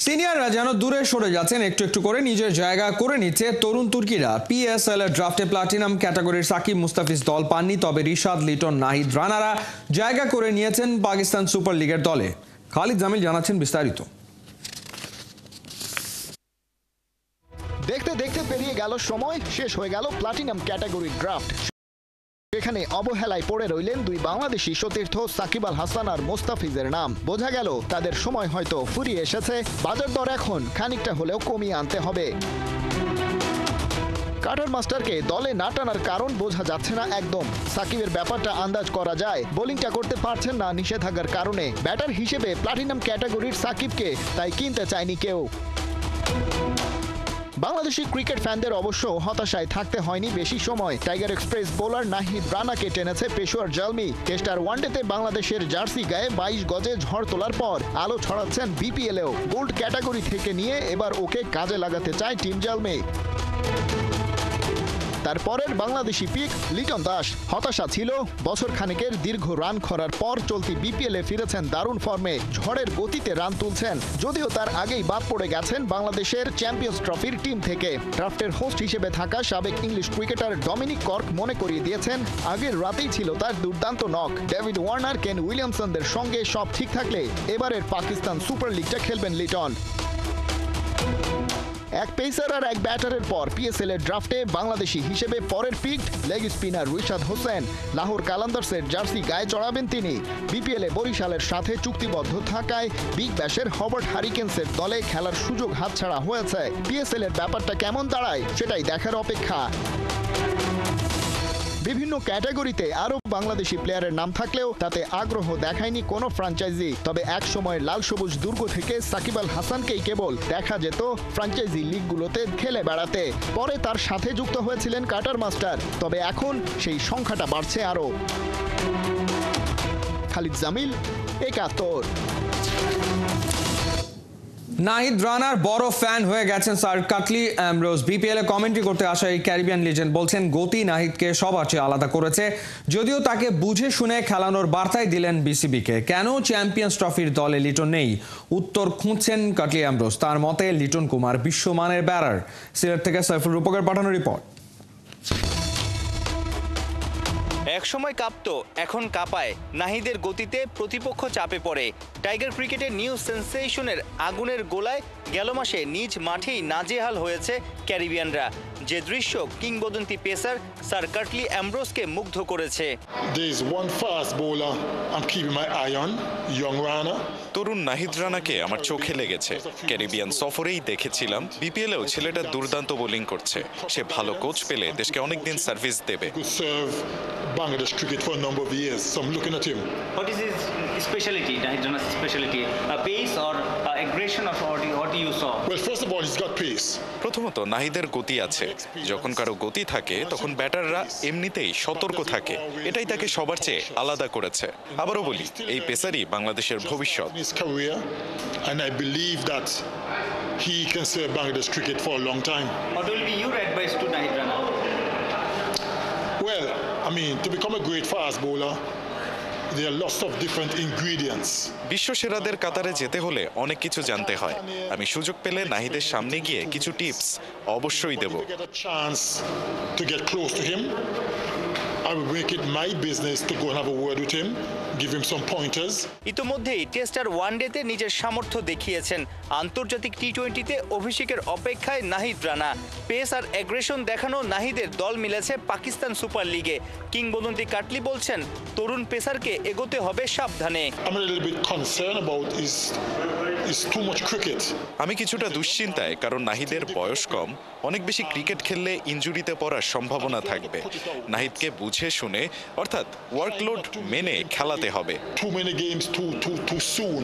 সিনিয়ররা যেন দূরে সরে যাচ্ছেন, একটু একটু করে নিজের জায়গা করে নিচ্ছে তরুণ তুর্কিরা। পিএসএল এর ড্রাফটে প্লাটিনাম ক্যাটাগরির সাকিব মুস্তাফিজ দল পাননি, তবে রিশাদ, লিটন, নাহিদ রানারা জায়গা করে নিয়েছেন পাকিস্তান সুপার লিগের দলে। খালিদ জামিল জানাচ্ছেন বিস্তারিত। দেখতে দেখতে পেরিয়ে গেল সময়, শেষ হয়ে গেল প্লাটিনাম ক্যাটাগরির ড্রাফট। এখানে অবহেলায় পড়ে রইলেন দুই বাংলাদেশি সতীর্থ সাকিব আল হাসান আর মোস্তাফিজের নাম। বোঝা গেল তাদের সময় হয়তো ফুরিয়ে এসেছে, বাজার দর এখন খানিকটা হলেও কমিয়ে আনতে হবে। কাটার মাস্টারকে দলে না টানার কারণ বোঝা যাচ্ছে না একদম। সাকিবের ব্যাপারটা আন্দাজ করা যায়, বোলিংটা করতে পারছেন না নিষেধাজ্ঞার কারণে। ব্যাটার হিসেবে প্লাটিনাম ক্যাটাগরির সাকিবকে তাই কিনতে চায়নি কেউ। বাংলাদেশি ক্রিকেট ফ্যানদের অবশ্য হতাশায় থাকতে হয়নি বেশি সময়। টাইগার এক্সপ্রেস বোলার নাহিদ রানাকে টেনেছে পেশোয়ার জালমি। টেস্ট আর ওয়ানডেতে বাংলাদেশের জার্সি গায়ে 22 গজে ঝড় তোলার পর আলো ছড়াচ্ছেন বিপিএলেও। গোল্ড ক্যাটাগরি থেকে নিয়ে এবার ওকে কাজে লাগাতে চায় টিম জালমি। তারপরের বাংলাদেশি পিক লিটন দাস। হতাশা ছিল, বছর খানেকের দীর্ঘ রান খরার পর চলতি বিপিএলে ফিরেছেন দারুণ ফর্মে, ঝড়ের গতিতে রান তুলছেন। যদিও তার আগেই বাদ পড়ে গেছেন বাংলাদেশের চ্যাম্পিয়ন্স ট্রফির টিম থেকে। ড্রাফটের হোস্ট হিসেবে থাকা সাবেক ইংলিশ ক্রিকেটার ডমিনিক কর্ক মনে করিয়ে দিয়েছেন আগের রাতেই ছিল তার দুর্দান্ত নক। ডেভিড ওয়ার্নার, কেন উইলিয়ামসনদের সঙ্গে সব ঠিক থাকলে এবারের পাকিস্তান সুপার লিগটা খেলবেন লিটন। এক পেসার আর এক ব্যাটারের পর পিএসএল এর ড্রাফটে বাংলাদেশি হিসেবে পরের pick leg spinner Rishad Hossain. Lahore কালান্দার্সের জার্সি গায়ে চড়াবেন তিনি। বিপিএলে বরিশালের সাথে চুক্তিবদ্ধ থাকায় বিগ ব্যাশের হবার্ট হারিকেন্সের দলে খেলার সুযোগ হাতছাড়া হয়েছে। পিএসএল এর ব্যাপারটা কেমন দাঁড়ায় সেটাই দেখার অপেক্ষা। বিভিন্ন ক্যাটাগরিতে আরো বাংলাদেশি প্লেয়ারের নাম থাকলেও তাতে আগ্রহ দেখায়নি কোনো ফ্র্যাঞ্চাইজি। তবে এক সময় লাল সবুজ দুর্গ থেকে সাকিব আল হাসানকেই কেবল দেখা যেত ফ্র্যাঞ্চাইজি লিগগুলোতে খেলে বেড়াতে। পরে তার সাথে যুক্ত হয়েছিলেন কাটার মাস্টার, তবে এখন সেই সংখ্যাটা বাড়ছে আরো। খালিদ জামিল, ৭১। নাহিদ রানার বড় ফ্যান হয়ে গেছেন স্যার কাটলি অ্যামব্রোস। বিপিএল এ কমেন্ট্রি করতে আসা এই ক্যারিবিয়ান লিজেন্ড বলছেন গতি নাহিদকে সবার চেয়ে আলাদা করেছে, যদিও তাকে বুঝে শুনে খেলানোর বার্তাই দিলেন বিসিবিকে। কেন চ্যাম্পিয়ন্স ট্রফির দলে লিটন নেই, উত্তর খুঁজছেন কাটলি অ্যামব্রোস। তার মতে লিটন কুমার বিশ্বমানের ব্যাটার। সিলেট থেকে সাইফুল রূপকের পাঠানো রিপোর্ট। একসময় কাঁপতো, এখন কাঁপায়। নাহিদের গতিতে প্রতিপক্ষ চাপে পড়ে। টাইগার ক্রিকেটের নিউ সেন্সেশনের আগুনের গোলায় গেল মাসে নিজ মাঠেই নাজেহাল হয়েছে ক্যারিবিয়ানরা। যে দৃশ্য কিংবদন্তি পেসার স্যার কাটলি অ্যামব্রোসকে মুগ্ধ করেছে। তরুণ নাহিদ রানাকে আমার চোখে লেগেছে। ক্যারিবিয়ান সফরেই দেখেছিলাম, বিপিএলেও ছেলেটা দুর্দান্ত বোলিং করছে। সে ভালো কোচ পেলে দেশকে অনেকদিন সার্ভিস দেবে। Bangladesh cricket for a number of years, so I'm looking at him. What is his specialty, Naheed Rana's specialty? Pace or aggression, or what you saw? Well, first of all, he's got pace. প্রথমত নাহিদের গতি আছে। যখন কারো গতি থাকে তখন ব্যাটাররা এমনিতেই সতর্ক থাকে, এটাই তাকে সবার চেয়ে আলাদা করেছে। আবারও বলি, এই পেসারই বাংলাদেশের ভবিষ্যৎ। His career, and I believe that he can serve Bangladesh cricket for a long time. What will be your advice to Naheed Rana? Well, I mean, to become a great fast bowler, there are lots of different ingredients. বিশ্ব সেরাদের কাতারে যেতে হলে অনেক কিছু জানতে হয়। আমি সুযোগ পেলে নাহিদের সামনে গিয়ে কিছু টিপস অবশ্যই দেব। If I get a chance to get close to him, I will make it my business to go and have a word with him, give him some pointers. ইতোমধ্যেই টেস্ট আর ওয়ানডেতে নিজের সামর্থ্য দেখিয়েছেন। আন্তর্জাতিক টি-20তে অভিষেকের অপেক্ষায় নাহিদ রানা। পেস আর aggression দেখানো নাহিদের দল মিলেছে পাকিস্তান সুপার লিগে। কিংবদন্তি কাটলি বলছেন তরুণ পেসারকে এগোতে হবে সাবধানে। I'm a little bit concerned about is too much cricket. আমি কিছুটা দুশ্চিন্তায়, কারণ নাহিদের বয়স কম। অনেক বেশি ক্রিকেট খেললে ইনজুরিতে পড়ার সম্ভাবনা থাকবে। নাহিদকে বুঝে শুনে, অর্থাৎ ওয়ার্কলোড মেনে খেলাতে হবে। Too many games too soon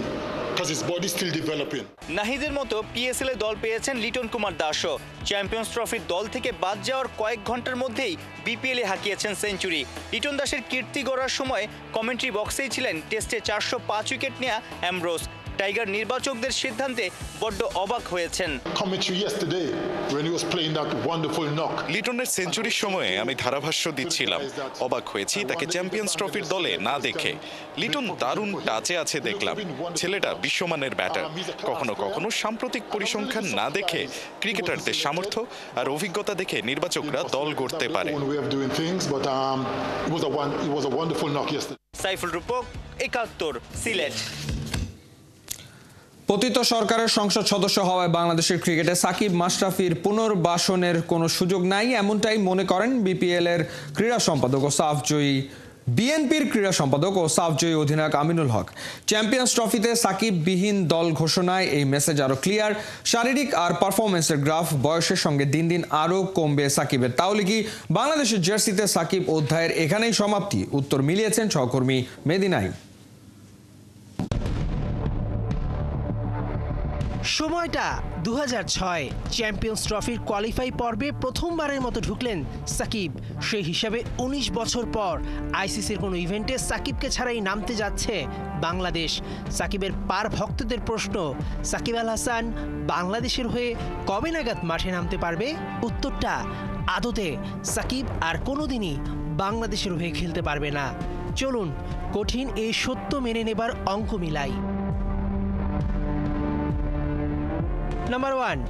because his body still developing. নাহিদের মতো পিএসএল এ দল পেয়েছেন লিটন কুমার দাসও। চ্যাম্পিয়ন্স ট্রফির দল থেকে বাদ যাওয়ার কয়েক ঘন্টার মধ্যেই বিপিএল এ হাঁকিয়েছেন সেঞ্চুরি। লিটন দাসের কীর্তি গড়ার সময় কমেন্ট্রি বক্সেই ছিলেন টেস্টে 405 উইকেট নেয়া অ্যামব্রোস। টাইগার নির্বাচকদের সিদ্ধান্তে বড্ড অবাক হয়েছেন। Commentary yesterday when he was playing that wonderful knock. লিটনের সেঞ্চুরির সময়ে আমি ধারাভাষ্য দিচ্ছিলাম, অবাক হয়েছি তাকে চ্যাম্পিয়ন্স ট্রফির দলে না দেখে। লিটন দারুণ টাচে আছে দেখলাম, ছেলেটা বিশ্বমানের ব্যাটার। কখনো কখনো সাম্প্রতিক পরিসংখ্যান না দেখে ক্রিকেটারদের সামর্থ্য আর অভিজ্ঞতা দেখে নির্বাচকরা দল গড়তে পারে। Own way of doing things, but it was a wonderful knock yesterday. Saiful রূপক, একাত্তর, সিলেট। পতিত সরকারের সংসদ সদস্য হওয়ায় বাংলাদেশের ক্রিকেটে সাকিব মাশরাফির পুনর্বাসনের কোনো সুযোগ নাই, এমনটাই মনে করেন বিপিএল-এর ক্রীড়া সম্পাদক ও সাফজয়ী বিএনপির ক্রীড়া সম্পাদক ও সাফজয়ী অধিনায়ক আমিনুল হক। চ্যাম্পিয়ন্স ট্রফিতে সাকিববিহীন দল ঘোষণায় এই মেসেজ আরও ক্লিয়ার। শারীরিক আর পারফরমেন্সের গ্রাফ বয়সের সঙ্গে দিন দিন আরও কমবে সাকিবের। তাহলে কি বাংলাদেশের জার্সিতে সাকিব অধ্যায়ের এখানেই সমাপ্তি? উত্তর মিলিয়েছেন সহকর্মী মেহেদী নাইম। সময়টা 2006 চ্যাম্পিয়ন্স ট্রফির কোয়ালিফাই পর্বে প্রথমবারের মতো ঢুকলেন সাকিব। সেই হিসাবে 19 বছর পর আইসিসির কোনো ইভেন্টে সাকিবকে ছাড়াই নামতে যাচ্ছে বাংলাদেশ। সাকিবের পার ভক্তদের প্রশ্ন, সাকিব আল হাসান বাংলাদেশের হয়ে কবে নাগাদ মাঠে নামতে পারবে? উত্তরটা, আদতে সাকিব আর কোনোদিনই বাংলাদেশের হয়ে খেলতে পারবে না। চলুন কঠিন এই সত্য মেনে নেবার অঙ্ক মিলাই। নাম্বার 1,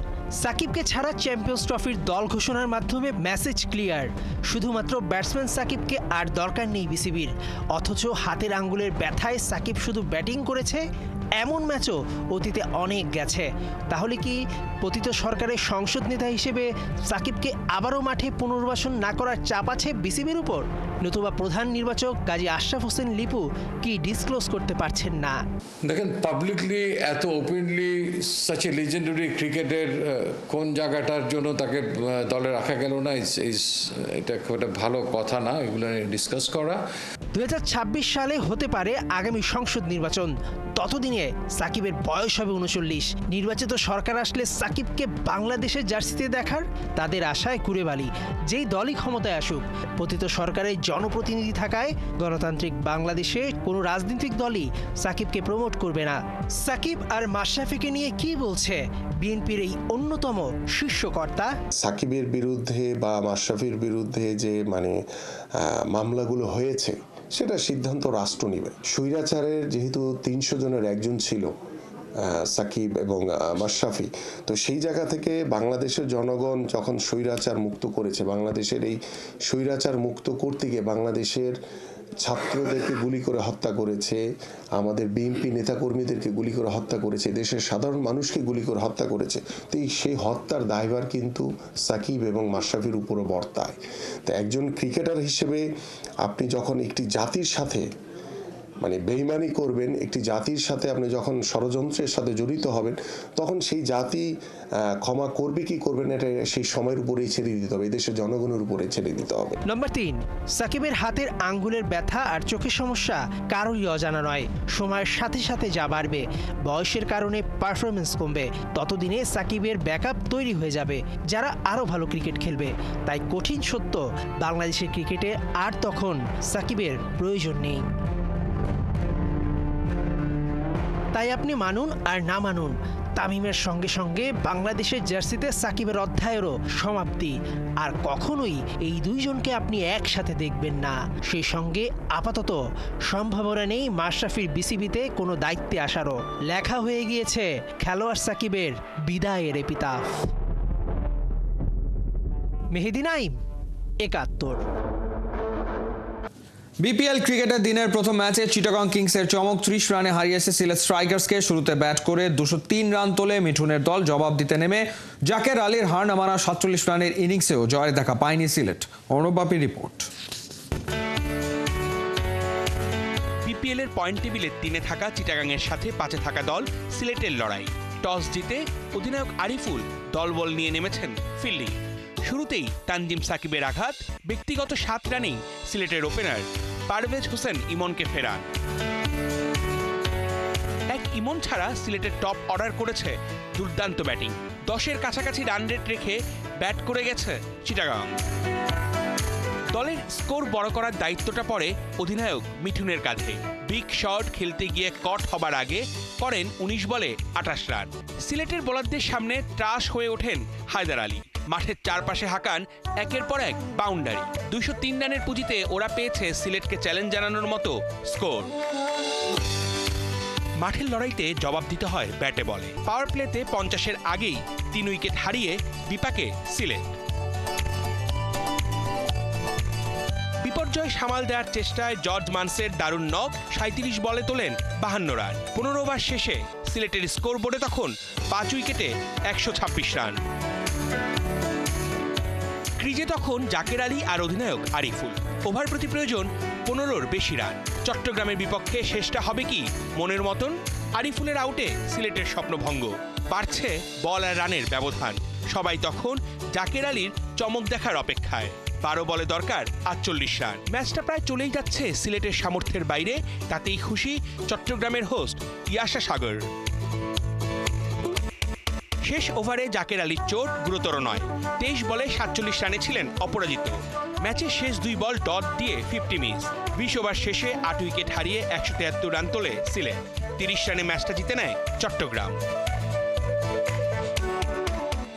সাকিবকে ছাড়া চ্যাম্পিয়ন্স ট্রফির দল ঘোষণার মাধ্যমে মেসেজ ক্লিয়ার। শুধুমাত্র ব্যাটসম্যান সাকিবকে আর দরকার নেই বিসিবির। অথচ হাতের আঙ্গুলের ব্যথায় সাকিব শুধু ব্যাটিং করেছে, এমন ম্যাচও অতীতে অনেক গেছে। তাহলে কি পতিত সরকারের সংসদ নেতা হিসেবে সাকিবকে আবারও মাঠে পুনর্বাসন না করার চাপ আছে বিসিবির উপর? নতুবা প্রধান নির্বাচক গাজী আশরাফ হোসেন লিপু কি ডিসক্লোজ করতে পারছেন না? দেখেন, পাবলিকলি এত ওপেনলি সাচ এ লিজেন্ডারি ক্রিকেটের কোন জায়গাটার জন্য তাকে দলে রাখা গেল না, এটা খুব একটা ভালো কথা না এগুলো নিয়ে ডিসকাস করা। 2026 সালে হতে পারে আগামী সংসদ নির্বাচন। ততদিনে সাকিবের বয়স হবে 39। নির্বাচিত সরকার আসলে সাকিবকে বাংলাদেশের জার্সিতে দেখার তাদের আশায় কুড়েবালি। যেই দলই ক্ষমতায় আসুক, পতিত সরকারের জনপ্রতিনিধি থাকায় গণতান্ত্রিক বাংলাদেশে কোনো রাজনৈতিক দলই সাকিবকে প্রমোট করবে না। সাকিব আর মাশরাফিকে নিয়ে কি বলছে বিএনপির এই অন্যতম শীর্ষকর্তা? সাকিবের বিরুদ্ধে বা মাশরাফির বিরুদ্ধে যে মামলাগুলো হয়েছে সেটা সিদ্ধান্ত রাষ্ট্র নেবে। স্বৈরাচারের যেহেতু 300 জনের একজন ছিল সাকিব এবং মাশরাফি, তো সেই জায়গা থেকে বাংলাদেশের জনগণ যখন স্বৈরাচার মুক্ত করেছে, বাংলাদেশের এই স্বৈরাচার মুক্ত করতে গিয়ে বাংলাদেশের ছাত্রদেরকে গুলি করে হত্যা করেছে, আমাদের বিএনপি নেতাকর্মীদেরকে গুলি করে হত্যা করেছে, দেশের সাধারণ মানুষকে গুলি করে হত্যা করেছে। তো সেই হত্যার দায়ভার কিন্তু সাকিব এবং মাশরাফির উপরও বর্তায়। তো একজন ক্রিকেটার হিসেবে আপনি যখন একটি জাতির সাথে বেইমানি করবেন, একটি জাতির সাথে আপনি যখন ষড়যন্ত্রের সাথে জড়িত হবেন, তখন সেই জাতি ক্ষমা করবে কি করবে না এটা সেই সময়ের উপরেই ছেড়ে দিতে হবে, দেশের জনগণের উপরে ছেড়ে দিতে হবে। নাম্বার 3, সাকিবের হাতের আঙ্গুলের ব্যথা আর চোখের সমস্যা কারোরই অজানা নয়। সময়ের সাথে সাথে যা বাড়বে, বয়সের কারণে পারফরমেন্স কমবে, ততদিনে সাকিবের ব্যাকআপ তৈরি হয়ে যাবে যারা আরও ভালো ক্রিকেট খেলবে। তাই কঠিন সত্য, বাংলাদেশের ক্রিকেটে আর তখন সাকিবের প্রয়োজন নেই। তাই আপনি মানুন আর না মানুন, তামিমের সঙ্গে সঙ্গে বাংলাদেশের জার্সিতে সাকিবের অধ্যায়েরও সমাপ্তি। আর কখনোই এই দুইজনকে আপনি একসাথে দেখবেন না। সেই সঙ্গে আপাতত সম্ভাবনা নেই মাশরাফির বিসিবিতে কোনো দায়িত্বে আসারও। লেখা হয়ে গিয়েছে খেলোয়াড় সাকিবের বিদায়ের এপিতাফ। মেহেদী নাইম, একাত্তর। বিপিএল ক্রিকেটের দিনের প্রথম ম্যাচে চিটাগং কিংসের চমক 30 রানে হারিয়েছে সিলেট স্ট্রাইকার্সকে। শুরুতে ব্যাট করে 203 রান তোলে মিঠুনের দল। জবাব দিতে নেমে জাকের আলীর হার নামানো 47 রানের ইনিংসেও জয়ের দেখা পায়নি সিলেট। অনুবাপী রিপোর্ট। বিপিএলের পয়েন্ট টেবিলে 3-এ থাকা চিটাগাংয়ের সাথে 5-এ থাকা দল সিলেটের লড়াই। টস জিতে অধিনায়ক আরিফুল দলবল নিয়ে নেমেছেন ফিল্ডিং। শুরুতেই তানজিম সাকিবের আঘাত, ব্যক্তিগত 7 রানেই সিলেটের ওপেনার পারভেজ হোসেন ইমনকে ফেরান। এক ইমন ছাড়া সিলেটের টপ অর্ডার করেছে দুর্দান্ত ব্যাটিং। 10-এর কাছাকাছি রান রেট রেখে ব্যাট করে গেছে চিটাগাং। দলের স্কোর বড় করার দায়িত্বটা পড়ে অধিনায়ক মিঠুনের কাঁধে। বিগ শট খেলতে গিয়ে কট হবার আগে করেন ১৯ বলে ২৮ রান। সিলেটের বোলারদের সামনে ত্রাস হয়ে ওঠেন হায়দার আলী। মাঠের চারপাশে হাঁকান একের পর এক বাউন্ডারি। ২০৩ রানের পুঁজিতে ওরা পেয়েছে সিলেটকে চ্যালেঞ্জ জানানোর মতো স্কোর। মাঠের লড়াইতে জবাব দিতে হয় ব্যাটে বলে। পাওয়ার প্লেতে ৫০-এর আগেই ৩ উইকেট হারিয়ে বিপাকে সিলেট। বিপর্যয় সামাল দেওয়ার চেষ্টায় জর্জ মানসের দারুণ নক ৩৭ বলে তোলেন ৫২ রান। ১৫ ওভার শেষে সিলেটের স্কোর বোর্ডে তখন ৫ উইকেটে ১২৬ রান। ক্রিজে তখন জাকের আলী আর অধিনায়ক আরিফুল। ওভার প্রতি প্রয়োজন ১৫-র বেশি রান। চট্টগ্রামের বিপক্ষে শেষটা হবে কি মনের মতন? আরিফুলের আউটে সিলেটের স্বপ্নভঙ্গ। বাড়ছে বল আর রানের ব্যবধান। সবাই তখন জাকের আলীর চমক দেখার অপেক্ষায়। ১২ বলে দরকার ৪৮ রান। ম্যাচটা প্রায় চলেই যাচ্ছে সিলেটের সামর্থ্যের বাইরে। তাতেই খুশি চট্টগ্রামের হোস্ট ইয়াশা সাগর। শেষ ওভারে জাকের আলীর চোট গুরুতর নয়। ২৩ বলে ৪৭ রানে ছিলেন অপরাজিত। ম্যাচের শেষ ২ বল ডট দিয়ে 50 মিস। ২০ ওভার শেষে ৮ উইকেট হারিয়ে ১৭৩ রান তোলে সিলেট। ৩০ রানে ম্যাচটা জিতে নেয় চট্টগ্রাম।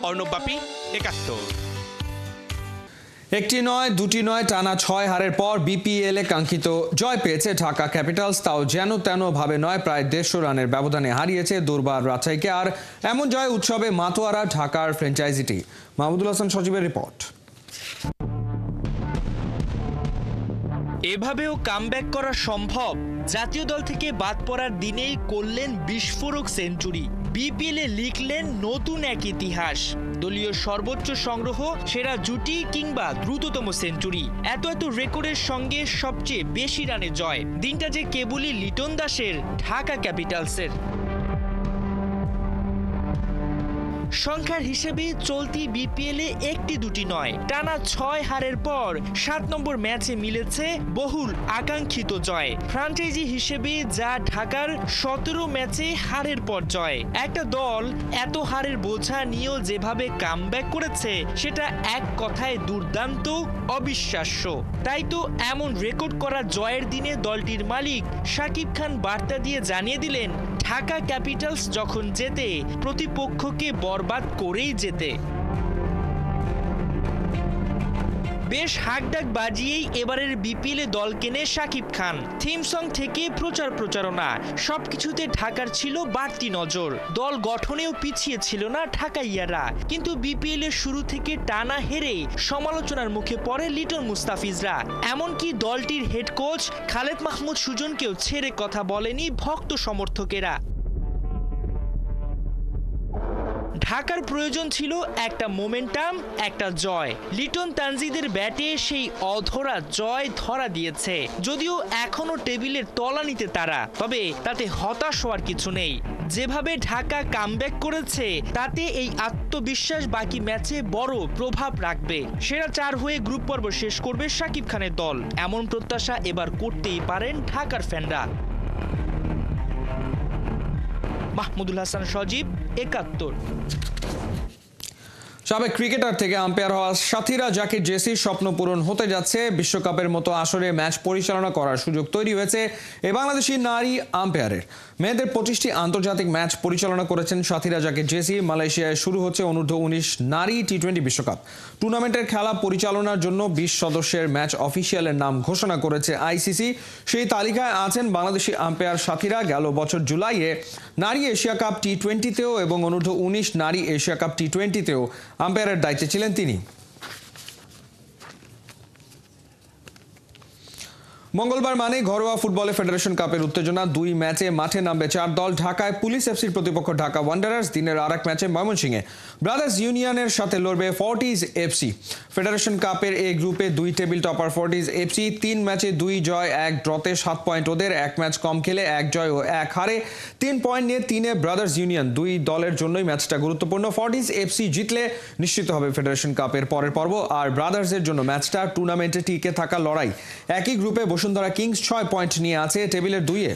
অর্ণব বাপি, ৭১। একটি নয়, দুটি নয়, টানা ৬ হারের পর বিপিএলে কাঙ্ক্ষিত জয় পেয়েছে ঢাকা ক্যাপিটালস। তাও যেন তেন ভাবে নয়, প্রায় ১৫০ রানের ব্যবধানে হারিয়েছে দুর্বার রাজশাহীকে। আর এমন জয় উৎসবে মাতোয়ারা ঢাকার ফ্র্যাঞ্চাইজিটি। মাহমুদুল হাসান সজীবের রিপোর্ট। এভাবেও কামব্যাক করা সম্ভব? জাতীয় দল থেকে বাদ পড়ার দিনেই করলেন বিস্ফোরক সেঞ্চুরি। বিপিএলে লিখলেন নতুন এক ইতিহাস। দলীয় সর্বোচ্চ সংগ্রহ, সেরা জুটি কিংবা দ্রুততম সেঞ্চুরি, এত রেকর্ডের সঙ্গে সবচেয়ে বেশি রানে জয়। দিনটা যে কেবলই লিটন দাসের, ঢাকা ক্যাপিটালসের। সংখ্যার হিসেবে চলতি বিপিএলে একটি দুটি নয়, টানা ৬ হারের পর ৭ নম্বর ম্যাচে মিলেছে বহুল আকাঙ্ক্ষিত জয়। ফ্র্যাঞ্চাইজি হিসেবে যা ঢাকার ১৭ ম্যাচে হারের পর জয়। একটা দল এত হারের বোঝা নিয়েও যেভাবে কামব্যাক করেছে, সেটা এক কথায় দুর্দান্ত, অবিশ্বাস্য। তাই তো এমন রেকর্ড করা জয়ের দিনে দলটির মালিক শাকিব খান বার্তা দিয়ে জানিয়ে দিলেন, ঢাকা ক্যাপিটালস যখন জেতে, প্রতিপক্ষকে বরবাদ করেই জেতে। বেশ হাকডাক বাজিয়েই এবারের বিপিএলে দল কেনে শাকিব খান। থিম সং থেকে প্রচারণা সবকিছুতে ঢাকার ছিল বাড়তি নজর। দল গঠনেও পিছিয়ে ছিল না ঢাকাইয়ারা। কিন্তু বিপিএল এর শুরু থেকে টানা হেরে সমালোচনার মুখে পড়ে লিটন মুস্তাফিজরা। এমনকি দলটির হেড কোচ খালেদ মাহমুদ সুজনকেও ছেড়ে কথা বলেনি ভক্ত সমর্থকেরা। ঢাকার প্রয়োজন ছিল একটা মোমেন্টাম, একটা জয়। লিটন তানজিদের ব্যাটে সেই অধরা জয় ধরা দিয়েছে। যদিও এখনো টেবিলের তলানিতে তারা, তবে তাতে হতাশ হওয়ার কিছু নেই। যেভাবে ঢাকা কামব্যাক করেছে, তাতে এই আত্মবিশ্বাস বাকি ম্যাচে বড় প্রভাব রাখবে। সেরা ৪ হয়ে গ্রুপ পর্ব শেষ করবে শাকিব খানের দল, এমন প্রত্যাশা এবার করতেই পারেন ঢাকার ফ্যানরা। মাহমুদুল হাসান সজীব, ৭১। সাবেক ক্রিকেটার থেকে আম্পায়ার হওয়া সাথীরা জাকির জেসির স্বপ্ন পূরণ হতে যাচ্ছে। বিশ্বকাপের মতো আসরে ম্যাচ পরিচালনা করার সুযোগ তৈরি হয়েছে এই বাংলাদেশি নারী আম্পায়ারের। মেয়েদের ২৫টি আন্তর্জাতিক ম্যাচ পরিচালনা করেছেন সাথীরা জাকির জেসি। মালয়েশিয়ায় শুরু হচ্ছে অনূর্ধ্ব-১৯ নারী টি-20 বিশ্বকাপ। টুর্নামেন্টের খেলা পরিচালনার জন্য ২০ সদস্যের ম্যাচ অফিসিয়ালের নাম ঘোষণা করেছে আইসিসি। সেই তালিকায় আছেন বাংলাদেশি আম্পায়ার সাথীরা। গেল বছর জুলাইয়ে নারী এশিয়া কাপ টি-20তেও এবং অনূর্ধ্ব-১৯ নারী এশিয়া কাপ টি-20তেও আম্পায়ারের দায়িত্বে ছিলেন তিনি। মঙ্গলবার মানে ঘরোয়া ফুটবলে ফেডারেশন কাপের উত্তেজনা। ২ ম্যাচে মাঠে নামবে ৪ দল। ঢাকায় পুলিশ এফসির প্রতিপক্ষ ঢাকা ওয়ান্ডারার্স। দিনের আরেক ম্যাচে ময়মনসিংহে ব্রাদার্স ইউনিয়নের সাথে লড়বে ফর্টিজ এফসি। ফেডারেশন কাপের এ গ্রুপে ২ টেবিল টপার ফর্টিজ এফসি। ৩ ম্যাচে ২ জয়, ১ ড্রতে ৭ পয়েন্ট ওদের। ১ ম্যাচ কম খেলে ১ জয় ও ১ হারে ৩ পয়েন্ট নিয়ে ৩-এ ব্রাদার্স ইউনিয়ন। ২ দলের জন্যই ম্যাচটা গুরুত্বপূর্ণ। ফর্টিজ এফসি জিতলে নিশ্চিত হবে ফেডারেশন কাপের পরের পর্ব। আর ব্রাদার্সের জন্য ম্যাচটা টুর্নামেন্টে টিকে থাকা লড়াই। একই গ্রুপে বসুন্ধরা কিংস ৬ পয়েন্ট নিয়ে আছে টেবিলের ২-এ।